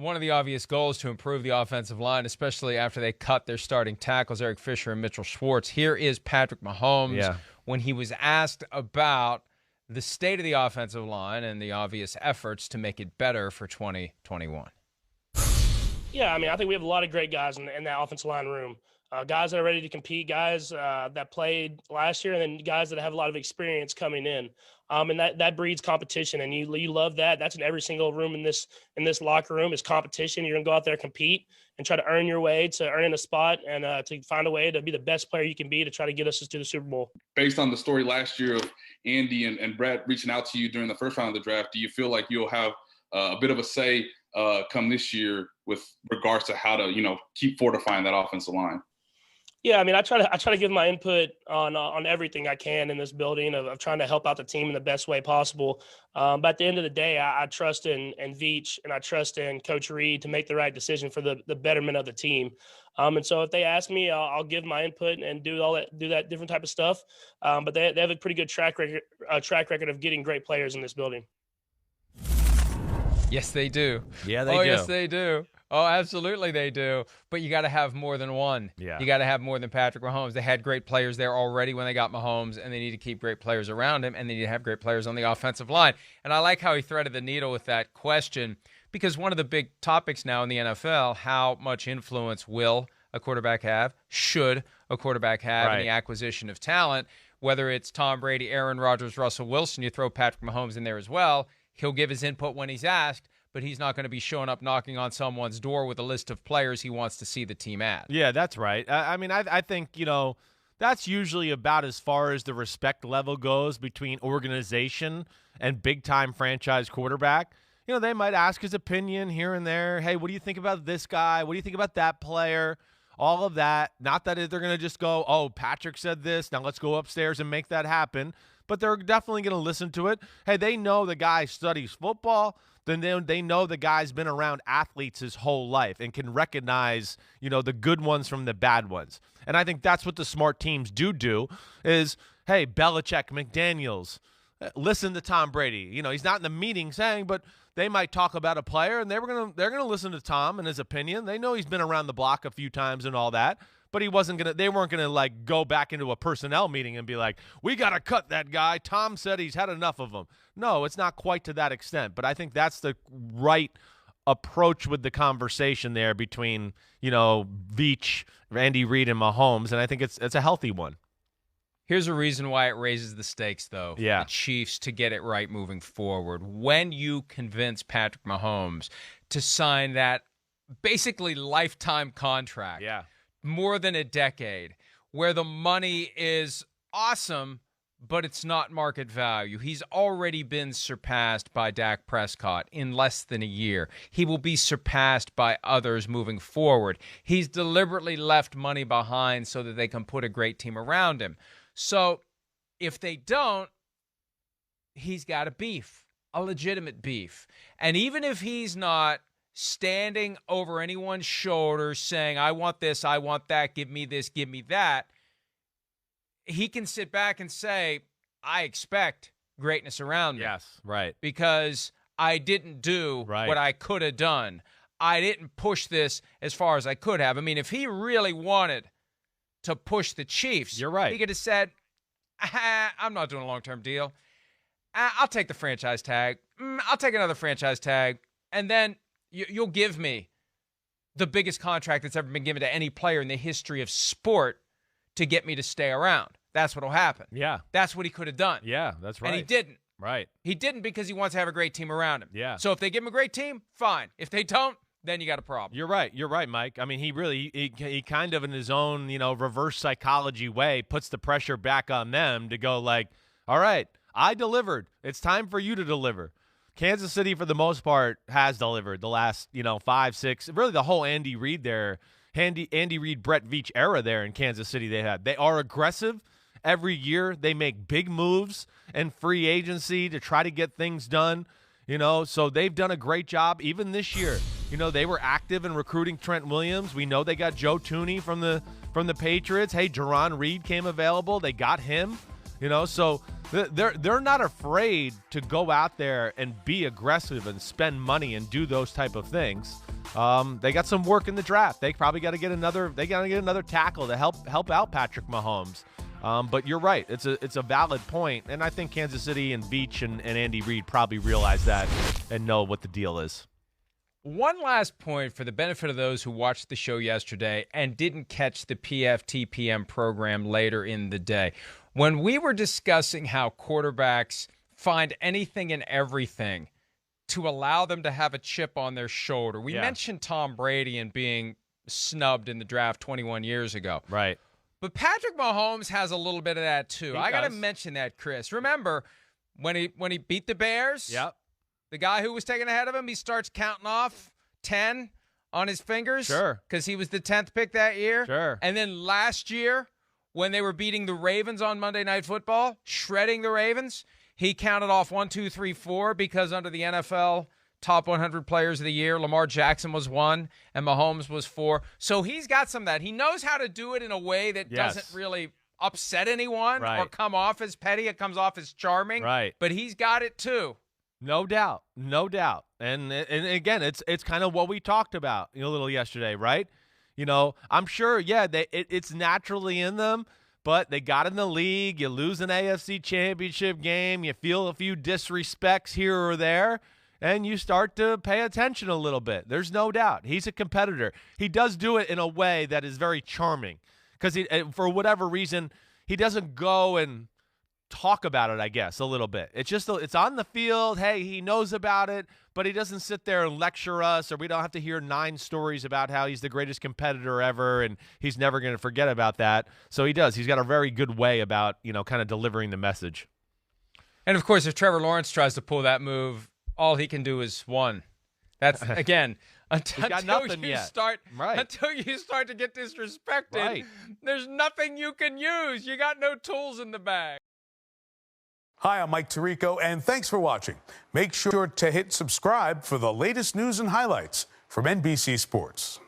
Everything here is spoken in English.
one of the obvious goals to improve the offensive line, especially after they cut their starting tackles, Eric Fisher and Mitchell Schwartz. Here is Patrick Mahomes when he was asked about the state of the offensive line and the obvious efforts to make it better for 2021. Yeah, I mean, I think we have a lot of great guys in that offensive line room. Guys that are ready to compete, guys that played last year, and then guys that have a lot of experience coming in. And that breeds competition, and you love that. That's in every single room in this locker room is competition. You're going to go out there, compete, and try to earn your way to earning a spot and to find a way to be the best player you can be to try to get us to the Super Bowl. Based on the story last year of Andy and Brett reaching out to you during the first round of the draft, do you feel like you'll have a bit of a say come this year with regards to how to, keep fortifying that offensive line? Yeah, I mean, I try to give my input on everything I can in this building of trying to help out the team in the best way possible. But at the end of the day, I trust in Veach and I trust in Coach Reid to make the right decision for the betterment of the team. And so if they ask me, I'll give my input and do that different type of stuff. But they have a pretty good track record of getting great players in this building. Yes, they do. Yeah, they do. Oh, yes, they do. Oh, absolutely they do. But you got to have more than one. Yeah. You got to have more than Patrick Mahomes. They had great players there already when they got Mahomes, and they need to keep great players around him, and they need to have great players on the offensive line. And I like how he threaded the needle with that question, because one of the big topics now in the NFL, how much influence will a quarterback have, should a quarterback have in the acquisition of talent, whether it's Tom Brady, Aaron Rodgers, Russell Wilson, you throw Patrick Mahomes in there as well. He'll give his input when he's asked, but he's not going to be showing up knocking on someone's door with a list of players he wants to see the team add. Yeah, that's right. I mean, I think, that's usually about as far as the respect level goes between organization and big-time franchise quarterback. They might ask his opinion here and there. Hey, what do you think about this guy? What do you think about that player? All of that. Not that they're going to just go, oh, Patrick said this, now let's go upstairs and make that happen. But they're definitely going to listen to it. Hey, they know the guy studies football. Then they know the guy's been around athletes his whole life and can recognize, the good ones from the bad ones. And I think that's what the smart teams do is, hey, Belichick, McDaniels, listen to Tom Brady. He's not in the meeting saying, but they might talk about a player, and they're gonna listen to Tom and his opinion. They know he's been around the block a few times and all that. But they weren't gonna go back into a personnel meeting and be like, we gotta cut that guy. Tom said he's had enough of him. No, it's not quite to that extent. But I think that's the right approach with the conversation there between, Veach, Andy Reid, and Mahomes, and I think it's a healthy one. Here's a reason why it raises the stakes, though, for the Chiefs to get it right moving forward. When you convince Patrick Mahomes to sign that basically lifetime contract, more than a decade, where the money is awesome, but it's not market value. He's already been surpassed by Dak Prescott in less than a year. He will be surpassed by others moving forward. He's deliberately left money behind so that they can put a great team around him. So if they don't, he's got a beef, a legitimate beef. And even if he's not standing over anyone's shoulders saying, I want this, I want that, give me this, give me that, he can sit back and say, I expect greatness around me. Yes, right. Because I didn't do what I could have done. I didn't push this as far as I could have. I mean, if he really wanted to push the Chiefs, you're right, he could have said, I'm not doing a long-term deal. I'll take the franchise tag. I'll take another franchise tag. And then you'll give me the biggest contract that's ever been given to any player in the history of sport to get me to stay around. That's what will happen. Yeah. That's what he could have done. Yeah, that's right. And he didn't. Right. He didn't because he wants to have a great team around him. Yeah. So if they give him a great team, fine. If they don't, then you got a problem. You're right. You're right, Mike. I mean, he kind of in his own, reverse psychology way puts the pressure back on them to go like, all right, I delivered. It's time for you to deliver. Kansas City, for the most part, has delivered the last, 5, 6, really the whole Andy Reid there, Andy Reid, Brett Veach era there in Kansas City they had. They are aggressive. Every year they make big moves and free agency to try to get things done, so they've done a great job. Even this year, they were active in recruiting Trent Williams. We know they got Joe Thuney from the Patriots. Hey, Jerron Reed came available. They got him. So they're not afraid to go out there and be aggressive and spend money and do those type of things. They got some work in the draft. They probably got to get another. They got to get another tackle to help out Patrick Mahomes. But you're right. It's a valid point, and I think Kansas City and Veach and Andy Reid probably realize that and know what the deal is. One last point for the benefit of those who watched the show yesterday and didn't catch the PFTPM program later in the day. When we were discussing how quarterbacks find anything and everything to allow them to have a chip on their shoulder, we mentioned Tom Brady and being snubbed in the draft 21 years ago. Right. But Patrick Mahomes has a little bit of that too. I got to mention that, Chris. Remember when he beat the Bears? Yep. The guy who was taken ahead of him, he starts counting off 10 on his fingers. Sure. Because he was the 10th pick that year. Sure. And then last year, when they were beating the Ravens on Monday Night Football, shredding the Ravens, he counted off 1, 2, 3, 4 because under the NFL top 100 players of the year, Lamar Jackson was 1 and Mahomes was 4. So he's got some of that. He knows how to do it in a way that doesn't really upset anyone or come off as petty. It comes off as charming. Right. But he's got it too. No doubt. No doubt. And again, it's kind of what we talked about a little yesterday, right? I'm sure, it's naturally in them, but they got in the league. You lose an AFC championship game. You feel a few disrespects here or there, and you start to pay attention a little bit. There's no doubt. He's a competitor. He does do it in a way that is very charming because for whatever reason, he doesn't go and talk about it, I guess, a little bit. It's on the field. Hey, he knows about it, but he doesn't sit there and lecture us, or we don't have to hear 9 stories about how he's the greatest competitor ever and he's never going to forget about that. So he does. He's got a very good way about, kind of delivering the message. And of course, if Trevor Lawrence tries to pull that move, all he can do is 1. That's again until you start to get disrespected. There's nothing you can use. You got no tools in the bag. Hi, I'm Mike Tirico, and thanks for watching. Make sure to hit subscribe for the latest news and highlights from NBC Sports.